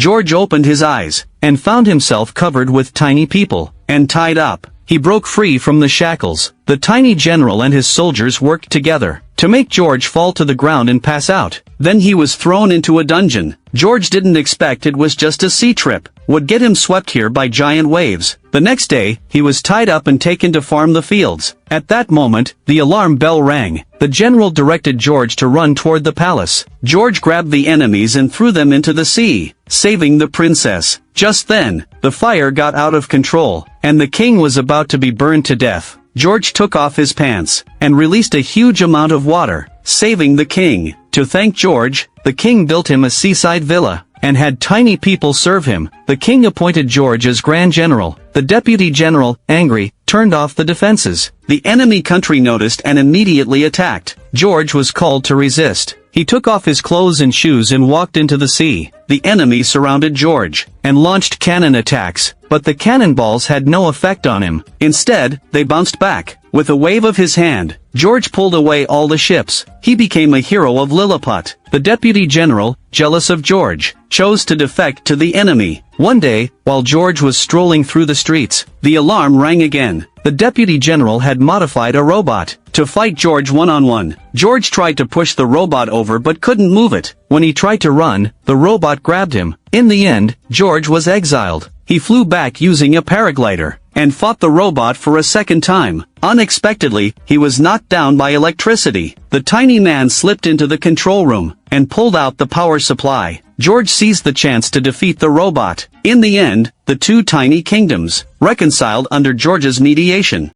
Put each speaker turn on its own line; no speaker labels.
George opened his eyes, and found himself covered with tiny people, and tied up. He broke free from the shackles. The tiny general and his soldiers worked together to make George fall to the ground and pass out. Then he was thrown into a dungeon. George didn't expect it was just a sea trip would get him swept here by giant waves. The next day, he was tied up and taken to farm the fields. At that moment, the alarm bell rang. The general directed George to run toward the palace. George grabbed the enemies and threw them into the sea, saving the princess. Just then, the fire got out of control, and the king was about to be burned to death. George took off his pants, and released a huge amount of water, saving the king. To thank George, the king built him a seaside villa, and had tiny people serve him. The king appointed George as Grand General. The deputy general, angry, turned off the defenses. The enemy country noticed and immediately attacked. George was called to resist. He took off his clothes and shoes and walked into the sea. The enemy surrounded George, and launched cannon attacks, but the cannonballs had no effect on him. Instead, they bounced back. With a wave of his hand, George pulled away all the ships. He became a hero of Lilliput. The deputy general, jealous of George, chose to defect to the enemy. One day, while George was strolling through the streets, the alarm rang again. The deputy general had modified a robot to fight George one-on-one. George tried to push the robot over but couldn't move it. When he tried to run, the robot grabbed him. In the end, George was exiled. He flew back using a paraglider, and fought the robot for a second time. Unexpectedly, he was knocked down by electricity. The tiny man slipped into the control room, and pulled out the power supply. George seized the chance to defeat the robot. In the end, the two tiny kingdoms reconciled under George's mediation.